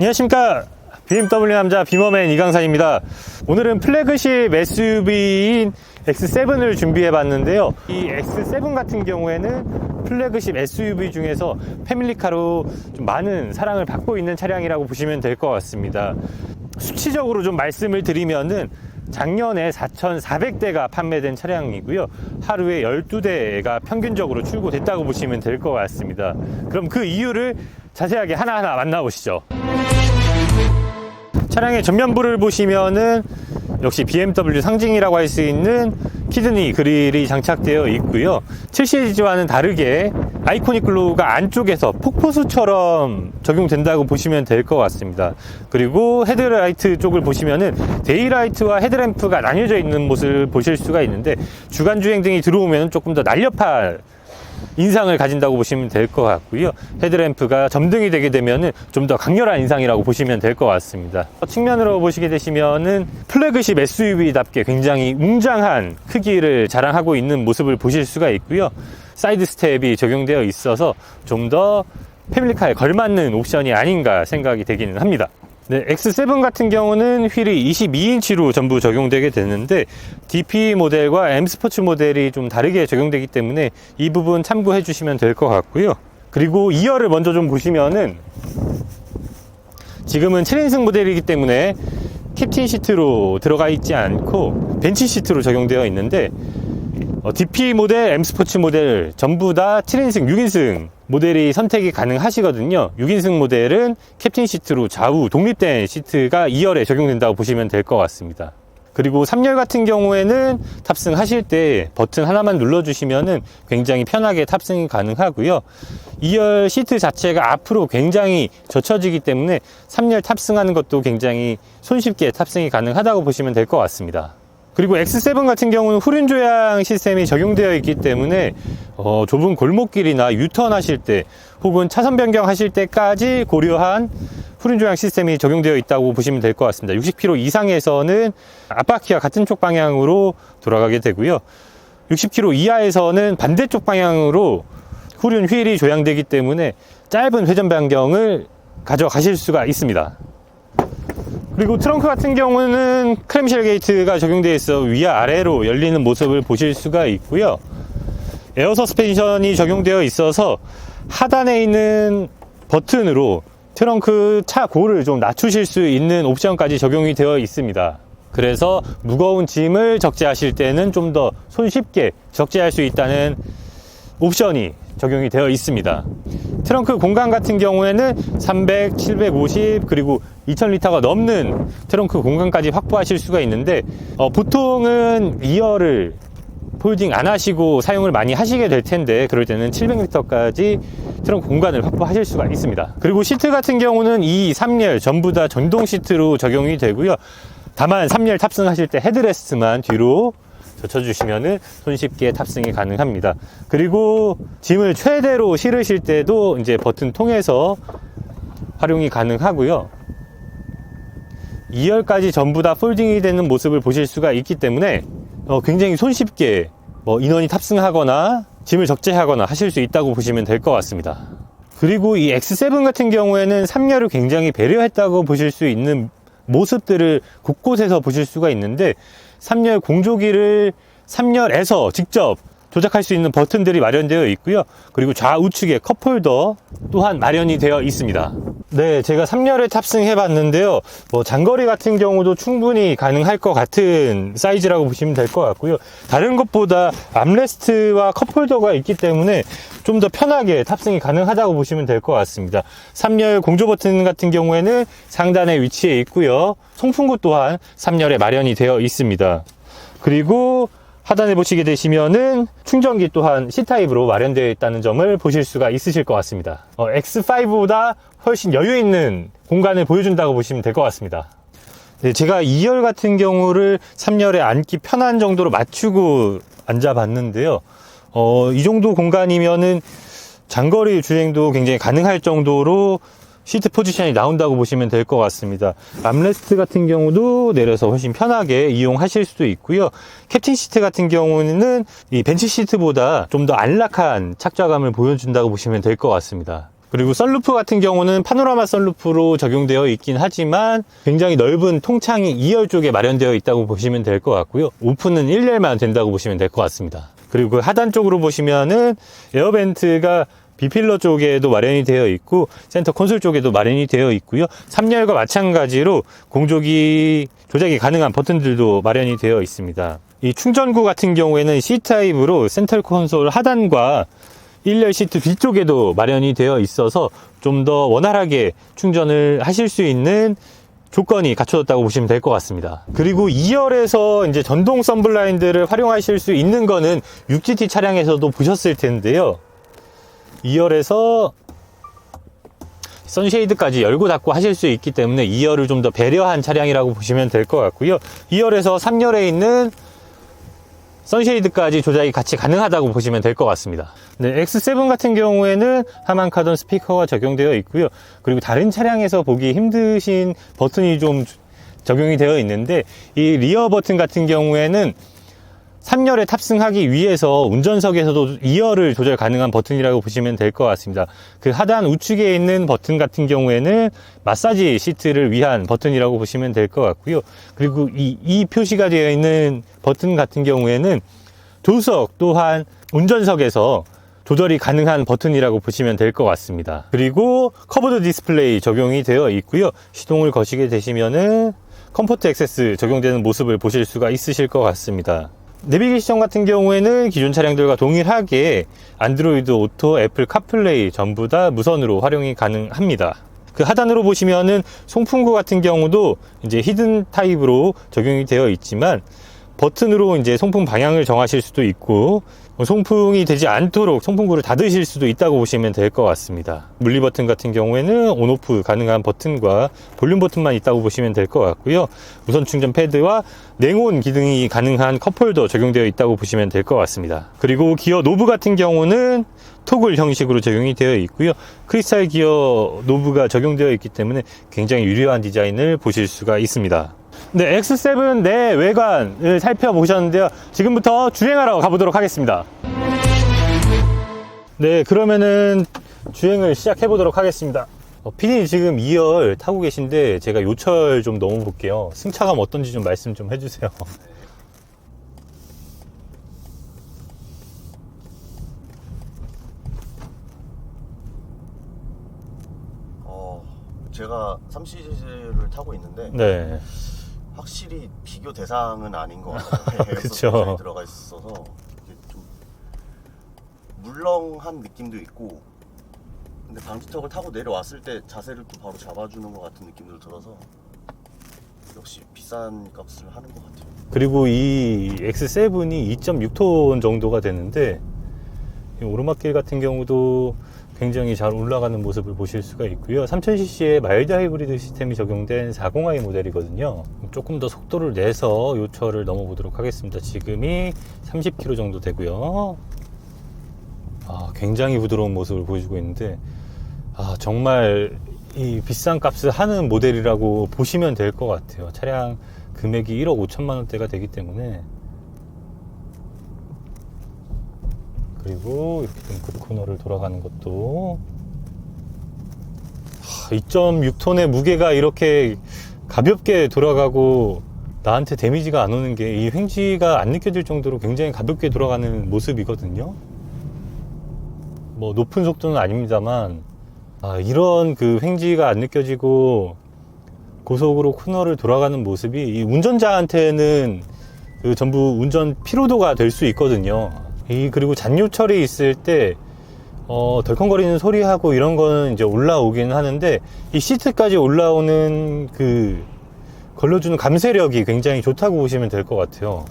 안녕하십니까, BMW 남자 비머맨 이강산입니다. 오늘은 플래그십 SUV인 X7을 준비해 봤는데요. 이 X7 같은 경우에는 플래그십 SUV 중에서 패밀리카로 좀 많은 사랑을 받고 있는 차량이라고 보시면 될 것 같습니다. 수치적으로 좀 말씀을 드리면은 작년에 4,400대가 판매된 차량이고요. 하루에 12대가 평균적으로 출고됐다고 보시면 될 것 같습니다. 그럼 그 이유를 자세하게 하나하나 만나보시죠. 차량의 전면부를 보시면은 역시 BMW 상징이라고 할 수 있는 키드니 그릴이 장착되어 있고요. 7시리즈와는 다르게 아이코닉 글로우가 안쪽에서 폭포수처럼 적용된다고 보시면 될 것 같습니다. 그리고 헤드라이트 쪽을 보시면은 데이라이트와 헤드램프가 나뉘어져 있는 모습을 보실 수가 있는데, 주간주행 등이 들어오면 조금 더 날렵한 인상을 가진다고 보시면 될 것 같고요. 헤드램프가 점등이 되게 되면은 좀 더 강렬한 인상이라고 보시면 될 것 같습니다. 측면으로 보시게 되시면은 플래그십 SUV답게 굉장히 웅장한 크기를 자랑하고 있는 모습을 보실 수가 있고요. 사이드 스텝이 적용되어 있어서 좀 더 패밀리카에 걸맞는 옵션이 아닌가 생각이 되기는 합니다. 네, X7 같은 경우는 휠이 22인치로 전부 적용되게 되는데 DP 모델과 M 스포츠 모델이 좀 다르게 적용되기 때문에 이 부분 참고해 주시면 될 것 같고요. 그리고 2열을 먼저 좀 보시면은 지금은 7인승 모델이기 때문에 캡틴 시트로 들어가 있지 않고 벤치 시트로 적용되어 있는데, DP 모델, M 스포츠 모델 전부 다 7인승, 6인승 모델이 선택이 가능하시거든요. 6인승 모델은 캡틴 시트로 좌우 독립된 시트가 2열에 적용된다고 보시면 될 것 같습니다. 그리고 3열 같은 경우에는 탑승하실 때 버튼 하나만 눌러주시면은 굉장히 편하게 탑승이 가능하고요. 2열 시트 자체가 앞으로 굉장히 젖혀지기 때문에 3열 탑승하는 것도 굉장히 손쉽게 탑승이 가능하다고 보시면 될 것 같습니다. 그리고 X7 같은 경우는 후륜 조향 시스템이 적용되어 있기 때문에 좁은 골목길이나 유턴 하실 때 혹은 차선 변경 하실 때까지 고려한 후륜 조향 시스템이 적용되어 있다고 보시면 될 것 같습니다. 60km 이상에서는 앞바퀴와 같은 쪽 방향으로 돌아가게 되고요. 60km 이하에서는 반대쪽 방향으로 후륜 휠이 조향되기 때문에 짧은 회전 변경을 가져가실 수가 있습니다. 그리고 트렁크 같은 경우는 클램쉘 게이트가 적용되어 있어 위아래로 열리는 모습을 보실 수가 있고요. 에어 서스펜션이 적용되어 있어서 하단에 있는 버튼으로 트렁크 차고를 좀 낮추실 수 있는 옵션까지 적용이 되어 있습니다. 그래서 무거운 짐을 적재하실 때는 좀 더 손쉽게 적재할 수 있다는 옵션이 적용이 되어 있습니다. 트렁크 공간 같은 경우에는 300, 750 그리고 2000리터가 넘는 트렁크 공간까지 확보하실 수가 있는데, 보통은 2열을 폴딩 안 하시고 사용을 많이 하시게 될 텐데, 그럴 때는 700리터까지 트렁크 공간을 확보하실 수가 있습니다. 그리고 시트 같은 경우는 2, 3열 전부 다 전동 시트로 적용이 되고요. 다만 3열 탑승하실 때 헤드레스트만 뒤로 젖혀주시면은 손쉽게 탑승이 가능합니다. 그리고 짐을 최대로 실으실 때도 이제 버튼 통해서 활용이 가능하고요. 2열까지 전부 다 폴딩이 되는 모습을 보실 수가 있기 때문에 굉장히 손쉽게 인원이 탑승하거나 짐을 적재하거나 하실 수 있다고 보시면 될 것 같습니다. 그리고 이 X7 같은 경우에는 3열을 굉장히 배려했다고 보실 수 있는 모습들을 곳곳에서 보실 수가 있는데, 3열 공조기를 3열에서 직접 조작할 수 있는 버튼들이 마련되어 있고요. 그리고 좌우측에 컵홀더 또한 마련이 되어 있습니다. 네, 제가 3열에 탑승해 봤는데요. 장거리 같은 경우도 충분히 가능할 것 같은 사이즈라고 보시면 될 것 같고요. 다른 것보다 암레스트와 컵홀더가 있기 때문에 좀 더 편하게 탑승이 가능하다고 보시면 될 것 같습니다. 3열 공조 버튼 같은 경우에는 상단에 위치해 있고요. 송풍구 또한 3열에 마련이 되어 있습니다. 그리고 하단에 보시게 되시면은 충전기 또한 C타입으로 마련되어 있다는 점을 보실 수가 있으실 것 같습니다. X5보다 훨씬 여유 있는 공간을 보여준다고 보시면 될 것 같습니다. 네, 제가 2열 같은 경우를 3열에 앉기 편한 정도로 맞추고 앉아봤는데요. 이 정도 공간이면은 장거리 주행도 굉장히 가능할 정도로 시트 포지션이 나온다고 보시면 될 것 같습니다. 암레스트 같은 경우도 내려서 훨씬 편하게 이용하실 수도 있고요. 캡틴 시트 같은 경우는 이 벤치 시트보다 좀 더 안락한 착좌감을 보여준다고 보시면 될 것 같습니다. 그리고 썬루프 같은 경우는 파노라마 썬루프로 적용되어 있긴 하지만 굉장히 넓은 통창이 2열 쪽에 마련되어 있다고 보시면 될 것 같고요. 오픈은 1열만 된다고 보시면 될 것 같습니다. 그리고 하단 쪽으로 보시면은 에어벤트가 B필러 쪽에도 마련이 되어 있고 센터 콘솔 쪽에도 마련이 되어 있고요. 3열과 마찬가지로 공조기 조작이 가능한 버튼들도 마련이 되어 있습니다. 이 충전구 같은 경우에는 C타입으로 센터 콘솔 하단과 1열 시트 뒤쪽에도 마련이 되어 있어서 좀 더 원활하게 충전을 하실 수 있는 조건이 갖춰졌다고 보시면 될 것 같습니다. 그리고 2열에서 이제 전동 썬블라인드를 활용하실 수 있는 거는 6GT 차량에서도 보셨을 텐데요. 2열에서 선쉐이드까지 열고 닫고 하실 수 있기 때문에 2열을 좀 더 배려한 차량이라고 보시면 될 것 같고요. 2열에서 3열에 있는 선쉐이드까지 조작이 같이 가능하다고 보시면 될 것 같습니다. 네, X7 같은 경우에는 하만 카던 스피커가 적용되어 있고요. 그리고 다른 차량에서 보기 힘드신 버튼이 좀 적용이 되어 있는데 이 리어 버튼 같은 경우에는 3열에 탑승하기 위해서 운전석에서도 2열을 조절 가능한 버튼이라고 보시면 될 것 같습니다. 그 하단 우측에 있는 버튼 같은 경우에는 마사지 시트를 위한 버튼이라고 보시면 될 것 같고요. 그리고 이 표시가 되어 있는 버튼 같은 경우에는 조수석 또한 운전석에서 조절이 가능한 버튼이라고 보시면 될 것 같습니다. 그리고 커브드 디스플레이 적용이 되어 있고요. 시동을 거시게 되시면은 컴포트 액세스 적용되는 모습을 보실 수가 있으실 것 같습니다. 내비게이션 같은 경우에는 기존 차량들과 동일하게 안드로이드 오토, 애플 카플레이 전부 다 무선으로 활용이 가능합니다. 그 하단으로 보시면은 송풍구 같은 경우도 이제 히든 타입으로 적용이 되어 있지만 버튼으로 이제 송풍 방향을 정하실 수도 있고 송풍이 되지 않도록 송풍구를 닫으실 수도 있다고 보시면 될 것 같습니다. 물리 버튼 같은 경우에는 온오프 가능한 버튼과 볼륨 버튼만 있다고 보시면 될 것 같고요. 무선 충전 패드와 냉온 기능이 가능한 컵홀더 적용되어 있다고 보시면 될 것 같습니다. 그리고 기어 노브 같은 경우는 토글 형식으로 적용이 되어 있고요. 크리스탈 기어 노브가 적용되어 있기 때문에 굉장히 유려한 디자인을 보실 수가 있습니다. 네, X7 내 외관을 살펴보셨는데요. 지금부터 주행하러 가보도록 하겠습니다. 네, 그러면은 주행을 시작해 보도록 하겠습니다. 피디님 지금 2열 타고 계신데 제가 요철 좀 넣어 볼게요. 승차감 어떤지 좀 말씀 좀 해주세요. 제가 3시리즈를 타고 있는데 네. 확실히 비교 대상은 아닌 것 같아요. 그쵸. 들어가 있어서 이게 좀 물렁한 느낌도 있고, 근데 방지턱을 타고 내려왔을 때 자세를 또 바로 잡아주는 것 같은 느낌도 들어서 역시 비싼 값을 하는 것 같아요. 그리고 이 X7이 2.6톤 정도가 되는데 이 오르막길 같은 경우도 굉장히 잘 올라가는 모습을 보실 수가 있고요. 3000cc의 마일드 하이브리드 시스템이 적용된 40i 모델이거든요. 조금 더 속도를 내서 요철을 넘어 보도록 하겠습니다. 지금이 30km 정도 되고요. 굉장히 부드러운 모습을 보여주고 있는데 정말 이 비싼 값을 하는 모델이라고 보시면 될 것 같아요. 차량 금액이 1억 5천만 원대가 되기 때문에. 그리고 이렇게 좀 급코너를 돌아가는 것도 2.6톤의 무게가 이렇게 가볍게 돌아가고 나한테 데미지가 안 오는 게 이 횡지가 안 느껴질 정도로 굉장히 가볍게 돌아가는 모습이거든요. 뭐 높은 속도는 아닙니다만 이런 그 횡지가 안 느껴지고 고속으로 코너를 돌아가는 모습이 이 운전자한테는 그 전부 운전 피로도가 될 수 있거든요. 그리고 잔요철이 있을 때 덜컹거리는 소리하고 이런 거는 이제 올라오긴 하는데 이 시트까지 올라오는 그 걸러주는 감쇄력이 굉장히 좋다고 보시면 될 것 같아요.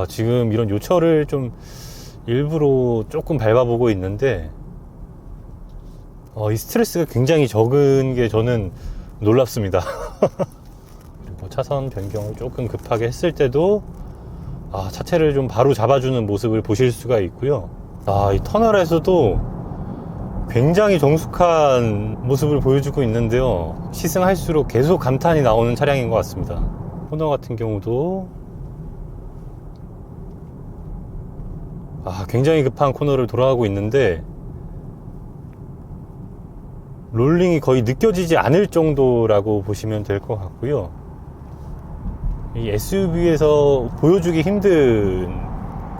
지금 이런 요철을 좀 일부러 조금 밟아보고 있는데 이 스트레스가 굉장히 적은 게 저는 놀랍습니다. 그리고 차선 변경을 조금 급하게 했을 때도 차체를 좀 바로 잡아주는 모습을 보실 수가 있고요. 이 터널에서도 굉장히 정숙한 모습을 보여주고 있는데요. 시승할수록 계속 감탄이 나오는 차량인 것 같습니다. 코너 같은 경우도 굉장히 급한 코너를 돌아가고 있는데 롤링이 거의 느껴지지 않을 정도라고 보시면 될 것 같고요. 이 SUV에서 보여주기 힘든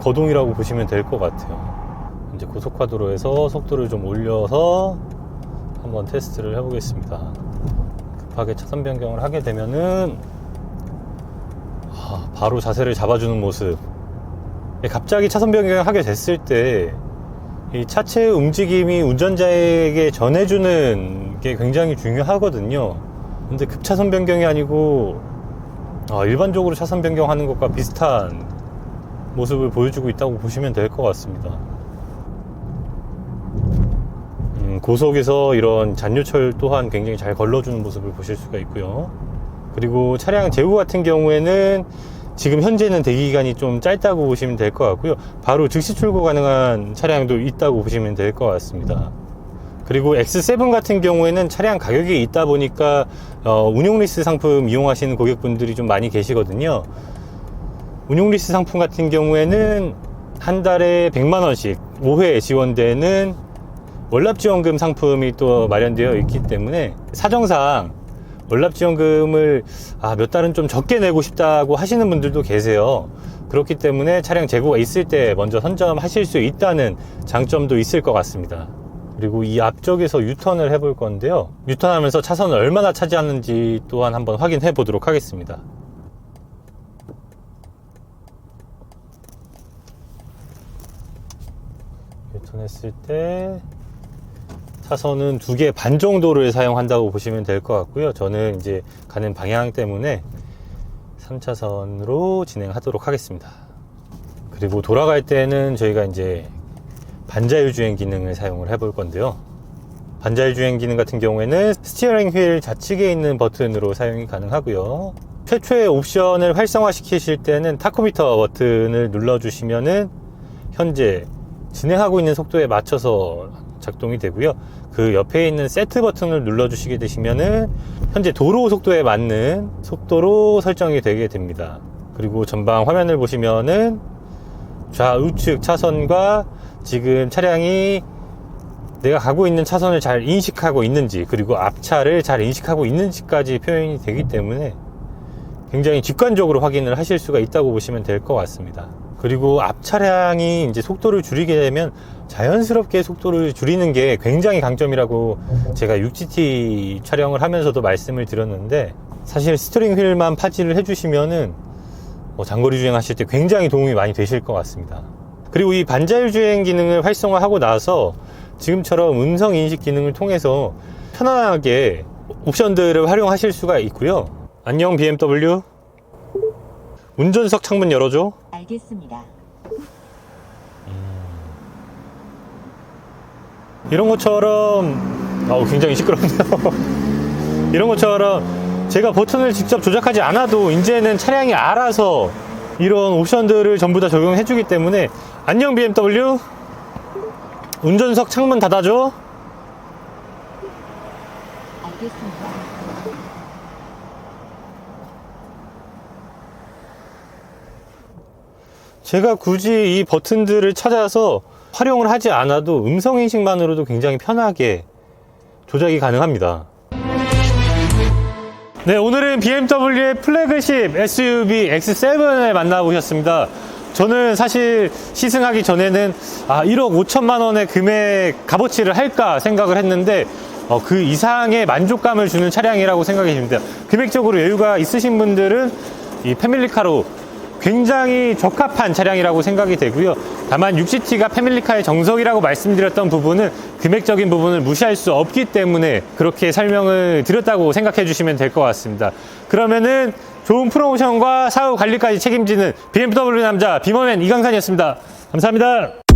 거동이라고 보시면 될 것 같아요. 이제 고속화도로에서 속도를 좀 올려서 한번 테스트를 해보겠습니다. 급하게 차선 변경을 하게 되면은 바로 자세를 잡아주는 모습. 갑자기 차선 변경을 하게 됐을 때 이 차체의 움직임이 운전자에게 전해주는 게 굉장히 중요하거든요. 근데 급차선 변경이 아니고 일반적으로 차선 변경하는 것과 비슷한 모습을 보여주고 있다고 보시면 될 것 같습니다. 고속에서 이런 잔유철 또한 굉장히 잘 걸러주는 모습을 보실 수가 있고요. 그리고 차량 제고 같은 경우에는 지금 현재는 대기기간이 좀 짧다고 보시면 될 것 같고요. 바로 즉시 출고 가능한 차량도 있다고 보시면 될 것 같습니다. 그리고 X7 같은 경우에는 차량 가격이 있다 보니까 운용리스 상품 이용하시는 고객분들이 좀 많이 계시거든요. 운용리스 상품 같은 경우에는 한 달에 100만원씩 5회 지원되는 월납지원금 상품이 또 마련되어 있기 때문에 사정상 월납지원금을 몇 달은 좀 적게 내고 싶다고 하시는 분들도 계세요. 그렇기 때문에 차량 재고가 있을 때 먼저 선점하실 수 있다는 장점도 있을 것 같습니다. 그리고 이 앞쪽에서 유턴을 해볼 건데요. 유턴하면서 차선을 얼마나 차지하는지 또한 한번 확인해 보도록 하겠습니다. 유턴했을 때 차선은 2개 반 정도를 사용한다고 보시면 될 것 같고요. 저는 이제 가는 방향 때문에 3차선으로 진행하도록 하겠습니다. 그리고 돌아갈 때는 저희가 이제 반자율 주행 기능을 사용을 해볼 건데요. 반자율 주행 기능 같은 경우에는 스티어링 휠 좌측에 있는 버튼으로 사용이 가능하고요. 최초의 옵션을 활성화 시키실 때는 타코미터 버튼을 눌러주시면은 현재 진행하고 있는 속도에 맞춰서 작동이 되고요. 그 옆에 있는 세트 버튼을 눌러주시게 되시면은 현재 도로 속도에 맞는 속도로 설정이 되게 됩니다. 그리고 전방 화면을 보시면은 좌우측 차선과 지금 차량이 내가 가고 있는 차선을 잘 인식하고 있는지, 그리고 앞차를 잘 인식하고 있는지까지 표현이 되기 때문에 굉장히 직관적으로 확인을 하실 수가 있다고 보시면 될 것 같습니다. 그리고 앞 차량이 이제 속도를 줄이게 되면 자연스럽게 속도를 줄이는 게 굉장히 강점이라고 제가 6GT 촬영을 하면서도 말씀을 드렸는데, 사실 스티어링 휠만 파지를 해주시면은 장거리 주행하실 때 굉장히 도움이 많이 되실 것 같습니다. 그리고 이 반자율 주행 기능을 활성화하고 나서 지금처럼 음성 인식 기능을 통해서 편안하게 옵션들을 활용하실 수가 있고요. 안녕 BMW, 운전석 창문 열어줘. 알겠습니다. 이런 것처럼 굉장히 시끄럽네요. 이런 것처럼 제가 버튼을 직접 조작하지 않아도 이제는 차량이 알아서 이런 옵션들을 전부 다 적용해 주기 때문에, 안녕 BMW, 운전석 창문 닫아줘. 알겠습니다. 제가 굳이 이 버튼들을 찾아서 활용을 하지 않아도 음성인식만으로도 굉장히 편하게 조작이 가능합니다. 네, 오늘은 BMW의 플래그십 SUV X7을 만나보셨습니다. 저는 사실 시승하기 전에는 1억 5천만 원의 금액 값어치를 할까 생각을 했는데 그 이상의 만족감을 주는 차량이라고 생각이 듭니다. 금액적으로 여유가 있으신 분들은 이 패밀리카로 굉장히 적합한 차량이라고 생각이 되고요. 다만 6GT가 패밀리카의 정석이라고 말씀드렸던 부분은 금액적인 부분을 무시할 수 없기 때문에 그렇게 설명을 드렸다고 생각해 주시면 될 것 같습니다. 그러면은 좋은 프로모션과 사후 관리까지 책임지는 BMW 남자 비머맨 이강산이었습니다. 감사합니다.